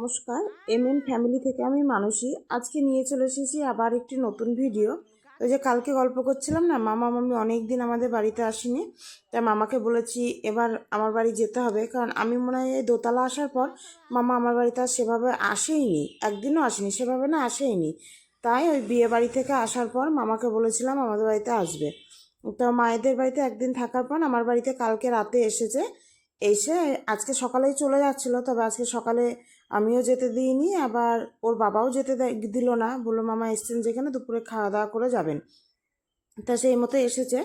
নমস্কার। MN family থেকে আমি মানসী। আজকে নিয়ে চলে এসেছি আবার একটি নতুন ভিডিও। ওই যে কালকে গল্প করছিলাম না, মামা মামি অনেক দিন আমাদের বাড়িতে আসেনি, তাই মামাকে বলেছি এবার আমার বাড়ি যেতে হবে, কারণ আমি মনে হয় এই দোতলা আসার পর মামা আমার বাড়িতে আর সেভাবে আসেইনি, একদিনও আসেনি, সেভাবে না আসেইনি। তাই ওই বিয়ে বাড়ি থেকে আসার পর মামাকে বলেছিলাম আমাদের বাড়িতে আসবে। তো মায়েদের বাড়িতে একদিন থাকার পর আমার বাড়িতে কালকে রাতে এসেছে। এসে আজকে সকালেই চলে যাচ্ছিলো, তবে আজকে সকালে আমিও যেতে দিইনি, আবার ওর বাবাও যেতে দিল না, বললো মামা এসছেন যেখানে দুপুরে খাওয়া দাওয়া করে যাবেন। তা সেই মতো এসেছে।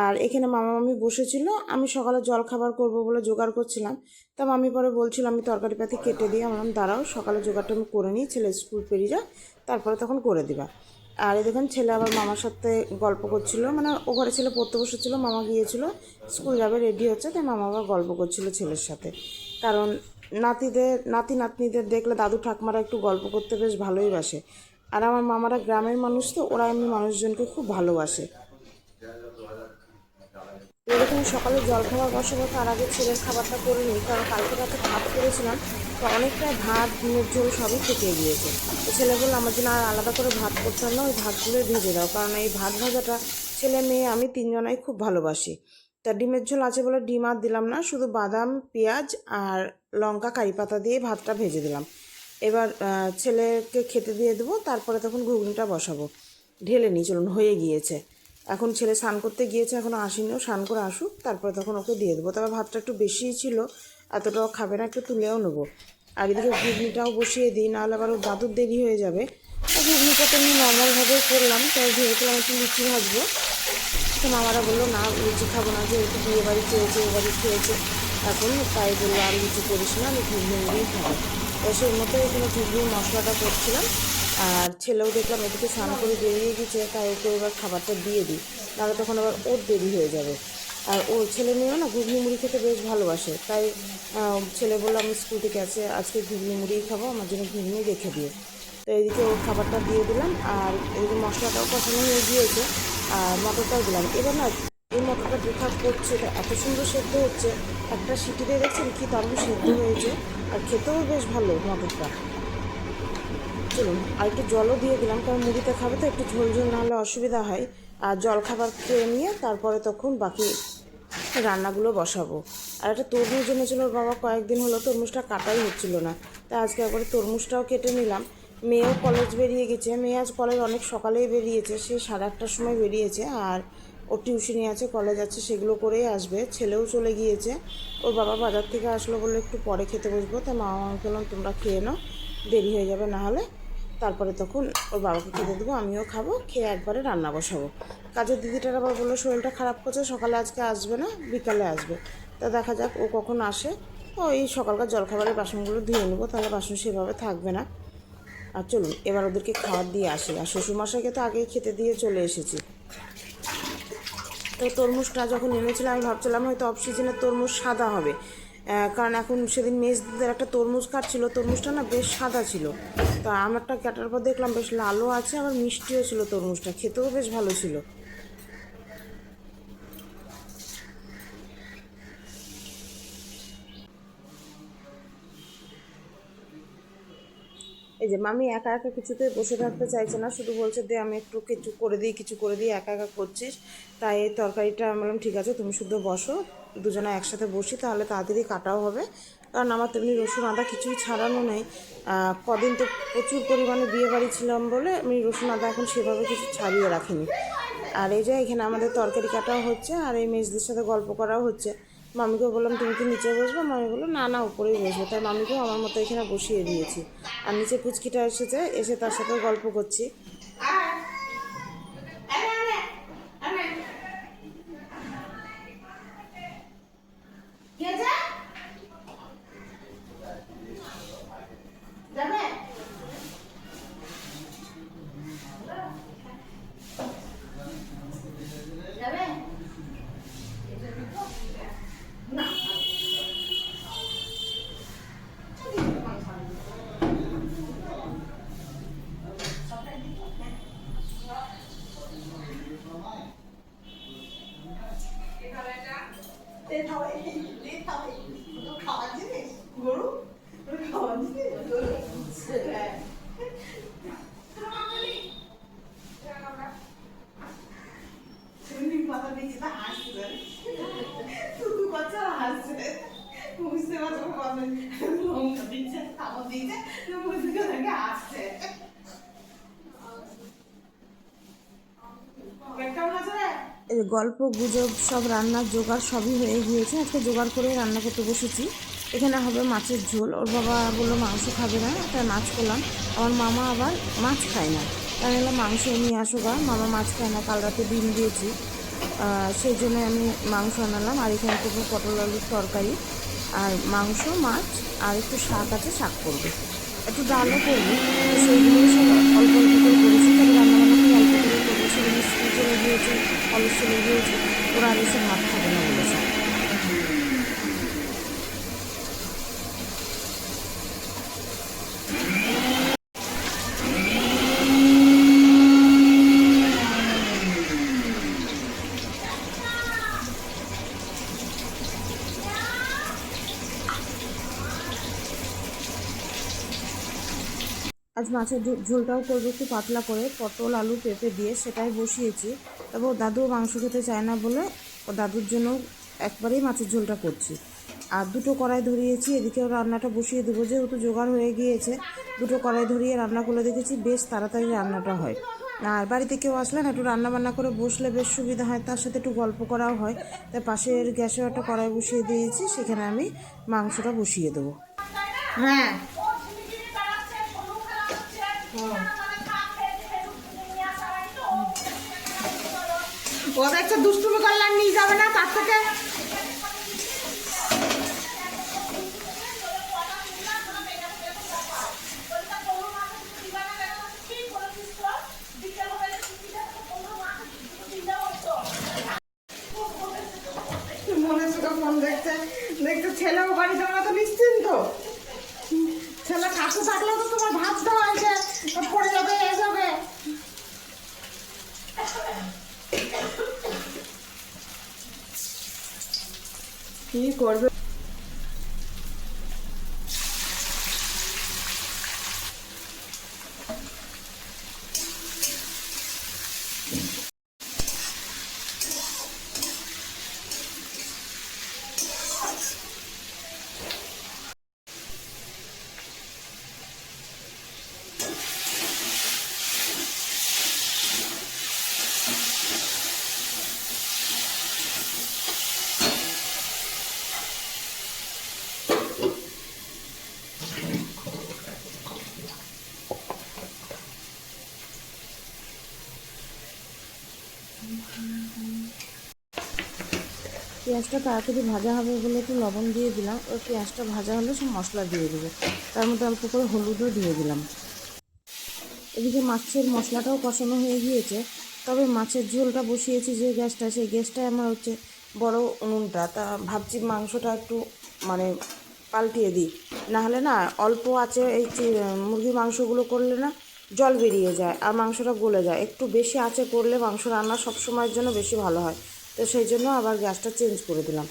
আর এখানে মামা মামি বসেছিল, আমি সকালে জল খাবার করবো বলে জোগাড় করছিলাম। তা মামি পরে বলছিল আমি তরকারি পাতি কেটে দিই, আমার দাঁড়াও সকালে জোগাড়টা আমি করে নিই, ছেলে স্কুল পেরিয়ে যায় তারপরে তখন করে দিবা। আর এই দেখুন ছেলে আবার মামার সাথে গল্প করছিল, মানে ও ঘরে ছেলে পড়তে বসেছিল, মামা গিয়েছিল স্কুল যাবে, রেডি হচ্ছে, তাই মামা আবার গল্প করছিল ছেলের সাথে। কারণ নাতি নাতনিদের দেখলে দাদু ঠাকমারা একটু গল্প করতে বেশ ভালোই বাসে। আর আমার মামারা গ্রামের মানুষ, তো ওরা এমনি মানুষজনকে খুব ভালোবাসে। এরকম সকালে জলখাবার বসাবো তার আগে ছেলের খাবারটা করে নিই, কারণ কালকে রাতে ভাত করেছিলাম, তো অনেকটাই ভাত ডিমের ঝোল সবই থেকে গিয়েছে। তো ছেলে বললো আমার জন্য আর আলাদা করে ভাত করতে হবে না, ওই ভাতগুলোই ভেজে দাও, কারণ এই ভাত ভাজাটা ছেলে মেয়ে আমি তিনজনাই খুব ভালোবাসি। তা ডিমের ঝোল আছে বলে ডিম আর দিলাম না, শুধু বাদাম পেঁয়াজ আর লঙ্কা কারি পাতা দিয়ে ভাতটা ভেজে দিলাম। এবার ছেলেকে খেতে দিয়ে দেবো, তারপরে তখন ঘুগনিটা বসাবো। ঢেলে নিই, চলুন হয়ে গিয়েছে। এখন ছেলে স্নান করতে গিয়েছে, এখনও আসেনিও, স্নান করে আসুক তারপরে তখন ওকে দিয়ে দেবো। তবে ভাতটা একটু বেশিই ছিল, এতটাও খাবে না, একটু তুলেও নেবো। আর এদিকে ঘুগনিটাও বসিয়ে দিই, নাহলে আবার ওর দাদুর দেরি হয়ে যাবে। আর ঘুগনিটা তো আমি নর্মালভাবেই করলাম, তাই ভেবেছিলাম একটু লুচি ভাজবো। তো মামারা বললো না লুচি খাবো না, যেহেতু বিয়ে বাড়ি খেয়েছে, এ বাড়ি খেয়েছে এখন, তাই বললো আর লুচি করিস না, আমি ঘুগনি মুড়িই খাবো। তো সেই মতো এখানে ঘুগনির মশলাটা করছিলাম। আর ছেলেও দেখলাম এদিকে স্নান করে বেরিয়ে গেছে, তাই ওকে এবার খাবারটা দিয়ে দিই, নাহলে তখন আবার ওর দেরি হয়ে যাবে। আর ও ছেলে মেয়েও না ঘুগনি মুড়ি খেতে বেশ ভালোবাসে, তাই ছেলে বললো আমি স্কুল থেকে আসে আজকে ঘুগনি মুড়িই খাবো, আমার জন্য ঘুগনি রেখে দিয়ে। তো এদিকে ওর খাবারটা দিয়ে দিলাম, আর এদিকে মশলাটাও কষানো হয়ে গিয়েছে, আর মটরটাও দিলাম। এবার না এই মটরটা দুখাপ করছে, এটা এত সুন্দর সেদ্ধ হচ্ছে, একটা সিটি দিয়ে দেখছেন কি দারুণ সেদ্ধ হয়েছে, আর খেতেও বেশ ভালো মটরটা। চলুন আর একটু জলও দিয়ে দিলাম, কারণ মুড়িতে খাবে তো একটু ঝোল ঝোল না হলে অসুবিধা হয়। আর জল খাবার খেয়ে নিয়ে তারপরে তখন বাকি রান্নাগুলো বসাবো। আর একটা তরমুজ এনেছিল ওর বাবা, কয়েকদিন হলো তরমুজটা কাটাই হচ্ছিল না, তাই আজকে একবারে তরমুজটাও কেটে নিলাম। মেয়েও কলেজ বেরিয়ে গেছে, মেয়ে আজ কলেজ অনেক সকালেই বেরিয়েছে, সে 8:30টার সময় বেরিয়েছে। আর ওর টিউশনি আছে, কলেজ আছে, সেগুলো করেই আসবে। ছেলেও চলে গিয়েছে, ওর বাবা বাজার থেকে আসলো, বললো একটু পরে খেতে বসবো, তাই মামা মামাকে বললাম তোমরা খেয়ে নাও, দেরি হয়ে যাবে না হলে। তারপরে তখন ওর বাবাকে খেতে দেবো, আমিও খাবো, খেয়ে একবারে রান্না বসাবো। কাজের দিদিটার আবার বললো শরীরটা খারাপ করছে, সকালে আজকে আসবে না, বিকালে আসবে। তা দেখা যাক ও কখন আসে। ও এই সকালকার জলখাবারের বাসনগুলো ধুয়ে নেবো, তাহলে বাসন সেভাবে থাকবে না। আর চলুন এবার ওদেরকে খাবার দিয়ে আসি। আর শ্বশুরমশাইকে তো আগেই খেতে দিয়ে চলে এসেছি। তো তরমুজটা যখন এনেছিলাম আমি ভাবছিলাম হয়তো অফ সিজনের তরমুজ সাদা হবে, কারণ এখন সেদিন মেজদিদের একটা তরমুজ কাটছিল, তরমুজটা না বেশ সাদা ছিল। তা আমারটা কাটার পর দেখলাম বেশ লালও আছে, আবার মিষ্টিও ছিল, তরমুজটা খেতেও বেশ ভালো ছিল। এই যে মামি একা একা কিছুতে বসে থাকতে চাইছে না, শুধু বলছে দে আমি একটু কিছু করে দিই, কিছু করে দিই, একা একা করছিস। তাই এই তরকারিটা আমি বললাম ঠিক আছে তুমি শুধু বসো, দুজনে একসাথে বসি, তাহলে তাড়াতাড়ি কাটাও হবে। কারণ আমার তেমনি রসুন আদা কিছুই ছাড়ানো নেই। কদিন তো প্রচুর পরিমাণে বিয়ে বাড়ি ছিলাম বলে আমি রসুন আদা এখন সেভাবে কিছু ছাড়িয়ে রাখিনি। আর এই যে এখানে আমাদের তরকারি কাটাও হচ্ছে, আর এই মেজদের সাথে গল্প করাও হচ্ছে। মামিকে বললাম তুমি কি নিচে বসবে, মামি বললো না না উপরেই বসবো, তাই মামিকেও আমার মতো এখানে বসিয়ে দিয়েছি। আর নিচে পুচকিটা এসেছে, এসে তার সাথেও গল্প করছি। মাথা নিচে হাসছে, শুধু বাচ্চা হাসছে, বুঝতে পারছো লঙ্কা দিচ্ছে, খাবার দিচ্ছে, বুঝতে থাকে হাসছে। কেমন আছে রে? এই গল্প গুজব সব রান্নার জোগাড় সবই হয়ে গিয়েছে। আজকে জোগাড় করে রান্না করতে বসেছি। এখানে হবে মাছের ঝোল। ওর বাবা বললো মাংস খাবে না, তাই মাছ করলাম। আমার মামা আবার মাছ খায় না, তাই বললাম মাংস নিয়ে আসো গা। মামা মাছ খায় না, কাল রাতে ডিম দিয়েছি, সেই জন্য আমি মাংস আনালাম। আর এখানে করবো পটল আলুর তরকারি, আর মাংস, মাছ, আর একটু শাক আছে, শাক করবে, একটু ডালও করবো। সেইগুলো সব অল্প অল্প করে করেছি। তবে রান্নাবান্না খুব অল্প করে করবো। সেগুলো স্কুল চলে গিয়েছে, কলেজ চলে গিয়েছে, ওরা আর এসে ভাত খাবে না বলেছে। আজ মাছের ঝোলটাও করবো একটু পাতলা করে, পটল আলু পেঁপে দিয়ে, সেটাই বসিয়েছি। তবে ও দাদু মাংস খেতে চায় না বলে ও দাদুর জন্য একবারেই মাছের ঝোলটা করছি। আর দুটো কড়াই ধরিয়েছি, এদিকেও রান্নাটা বসিয়ে দেবো। যেহেতু জোগাড় হয়ে গিয়েছে, দুটো কড়াই ধরিয়ে রান্না করে দেখেছি, বেশ তাড়াতাড়ি রান্নাটা হয়। আর বাড়িতে কেউ আসলে না একটু রান্না বান্না করে বসলে বেশ সুবিধা হয়, তার সাথে একটু গল্প করাও হয়। তাই পাশের গ্যাসেও একটা কড়াই বসিয়ে দিয়েছি, সেখানে আমি মাংসটা বসিয়ে দেবো। হ্যাঁ, ও দেখছে দুষ্টুমি করলে আর নিয়ে যাবে না, তার থেকে মনে সুখে ফোন দেখছে, দেখছে ছেলেও বাড়িতে, ওরা তো নিশ্চিন্ত। ছেলে কাছে থাকলেও তো তোমার ভাত দেওয়া হয়েছে, পড়ে যাবে, এ যাবে। কি করবে? পেঁয়াজটা তাড়াতাড়ি ভাজা হবে বলে একটু লবণ দিয়ে দিলাম। ওই পেঁয়াজটা ভাজা হলে সব মশলা দিয়ে দেবো, তার মধ্যে অল্প করে হলুদও দিয়ে দিলাম। এদিকে মাছের মশলাটাও কষানো হয়ে গিয়েছে। তবে মাছের ঝোলটা বসিয়েছি যে গ্যাসটা, সেই গ্যাসটাই আমার হচ্ছে বড় উনুনটা। তা ভাবছি মাংসটা একটু মানে পাল্টিয়ে দিই, নাহলে না অল্প আছে এই মুরগির মাংসগুলো করলে না জল বেরিয়ে যায় আর মাংসটা গলে যায়। একটু বেশি আঁচে করলে মাংস রান্না সব সময়ের জন্য বেশি ভালো হয়। তো সেই জন্য আবার গ্যাসটা চেঞ্জ করে দিলাম।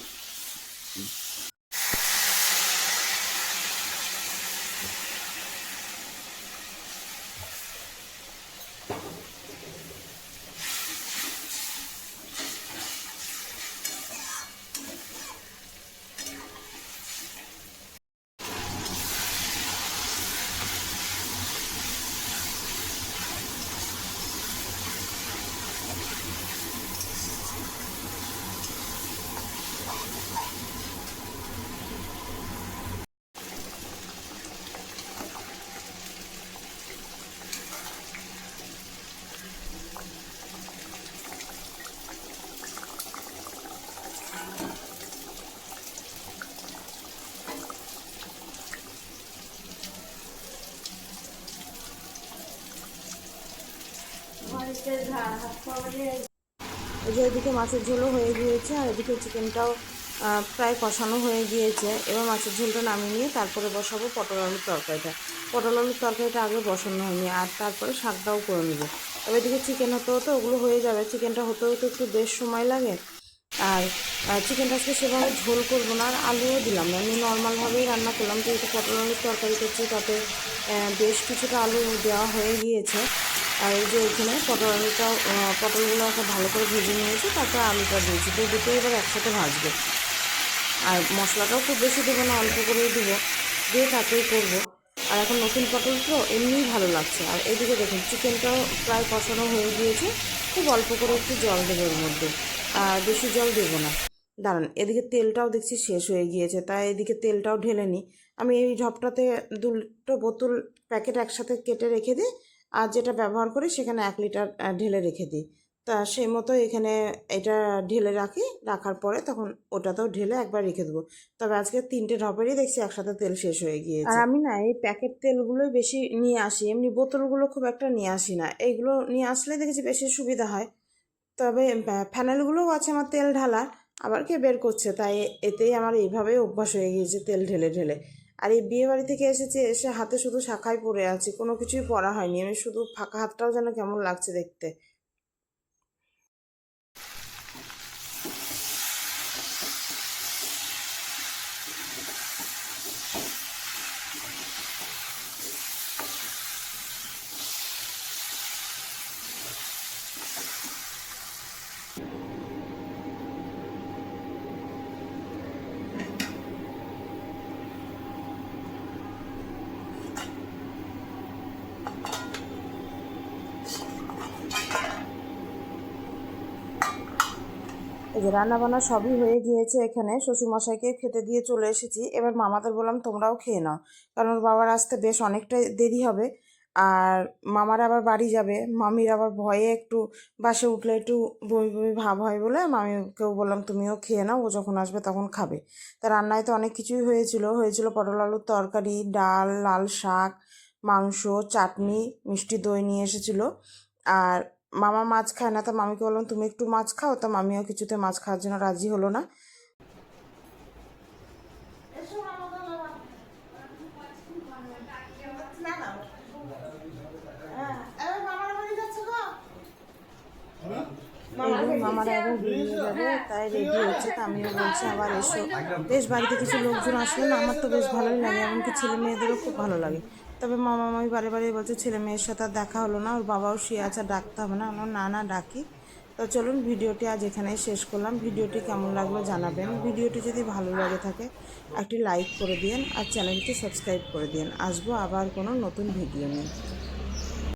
এই যে এদিকে মাছের ঝোলও হয়ে গিয়েছে, আর এদিকে চিকেনটাও প্রায় কষানো হয়ে গিয়েছে। এবার মাছের ঝোলটা নামিয়ে নিয়ে তারপরে বসাবো পটল আলুর তরকারিটা। পটল আলুর তরকারিটা আগে বসানো হয়নি, আর তারপরে শাকটাও করে নেবো। তবে এদিকে চিকেন হতে হতে ওগুলো হয়ে যাবে। চিকেনটা হতে হতে একটু বেশ সময় লাগে, আর চিকেনটা আজকে সেভাবে ঝোল করবো না, আর আলুও দিলাম না, আমি নর্মালভাবেই রান্না করলাম। যেহেতু পটল আলুর তরকারি করছি, তাতে বেশ কিছুটা আলু দেওয়া হয়ে গিয়েছে। আর এই যে এখানে পটলগুলো একটা ভালো করে ভেজে নিয়েছি, তারপরে আলুটা দিয়েছি, তো দুটোই এবার একসাথে ভাজবে। আর মশলাটাও খুব বেশি দেবো না, অল্প করেই দেবো, দিয়ে তাতেই করবো। আর এখন নতুন পটল তো এমনিই ভালো লাগছে। আর এদিকে দেখুন চিকেনটাও প্রায় কষানো হয়ে গিয়েছে, খুব অল্প করে একটু জল দেবো এর মধ্যে, আর বেশি জল দেবো না। দাঁড়ান, এদিকে তেলটাও দেখছি শেষ হয়ে গিয়েছে, তাই এদিকে তেলটাও ঢেলে নিই। আমি এই ঝপটাতে দুটো বোতল প্যাকেট একসাথে কেটে রেখে দিই, আর যেটা ব্যবহার করি সেখানে 1 লিটার ঢেলে রেখে দিই। তা সেই মতো এখানে এটা ঢেলে রাখি, রাখার পরে তখন ওটাতেও ঢেলে একবার রেখে দেবো। তবে আজকে 3টে ঢপেরই দেখছি একসাথে তেল শেষ হয়ে গিয়েছে। আর আমি না এই প্যাকেট তেলগুলোই বেশি নিয়ে আসি, এমনি বোতলগুলো খুব একটা নিয়ে আসি না, এইগুলো নিয়ে আসলে দেখেছি বেশি সুবিধা হয়। তবে ফ্যানেলগুলোও আছে আমার তেল ঢালা, আবার কে বের করছে, তাই এতেই আমার এইভাবেই অভ্যাস হয়ে গিয়েছে তেল ঢেলে ঢেলে। আর এই বিয়ে বাড়ি থেকে এসেছি, এসে হাতে শুধু শাখায় পরে আছি, কোনো কিছুই পরা হয়নি, আমি শুধু ফাঁকা হাতটাও যেন কেমন লাগছে দেখতে। এই যে রান্না বান্না সবই হয়ে গিয়েছে, এখানে শ্বশুরমশাইকে খেতে দিয়ে চলে এসেছি। এবার মামাদের বললাম তোমরাও খেয়ে নাও, কারণ ওর বাবার আসতে বেশ অনেকটাই দেরি হবে। আর মামার আবার বাড়ি যাবে, মামির আবার ভয়ে একটু বাসে উঠলে একটু বমি বমি ভাব হয় বলে মামিকেও বললাম তুমিও খেয়ে নাও, ও যখন আসবে তখন খাবে। তা রান্নায় তো অনেক কিছুই হয়েছিল পটল আলুর তরকারি, ডাল, লাল শাক, মাংস, চাটনি, মিষ্টি দই নিয়ে এসেছিলো। আর মামা মাছ খায় না, তা মামিকে বললাম তুমি একটু মাছ খাও, তা মামিও কিছুতে মাছ খাওয়ার জন্য রাজি হলো না। এসো আমাদের বাবা। না না হ্যাঁ এবার মামার বাড়ি যাচ্ছে গো। মামারা আবার বেরিয়ে যাবে, তাই রেডি হচ্ছে, তা আমিও বলছি আবার এসো। বেশ বাড়িতে কিছু লোকজন আসলে না আমার তো বেশ ভালোই লাগে, এমনকি ছেলে মেয়েদেরও খুব ভালো লাগে। তবে মামা মামি বারে বারে বলছে ছেলে মেয়ের সাথে আর দেখা হলো না, ওর বাবাও শুয়ে আছে, ডাকতে হবে না। আমার না না ডাকি। তো চলুন ভিডিওটি আজ এখানেই শেষ করলাম। ভিডিওটি কেমন লাগলো জানাবেন। ভিডিওটি যদি ভালো লাগে থাকে একটি লাইক করে দিন, আর চ্যানেলটি সাবস্ক্রাইব করে দিন। আসবো আবার কোনো নতুন ভিডিও নিয়ে।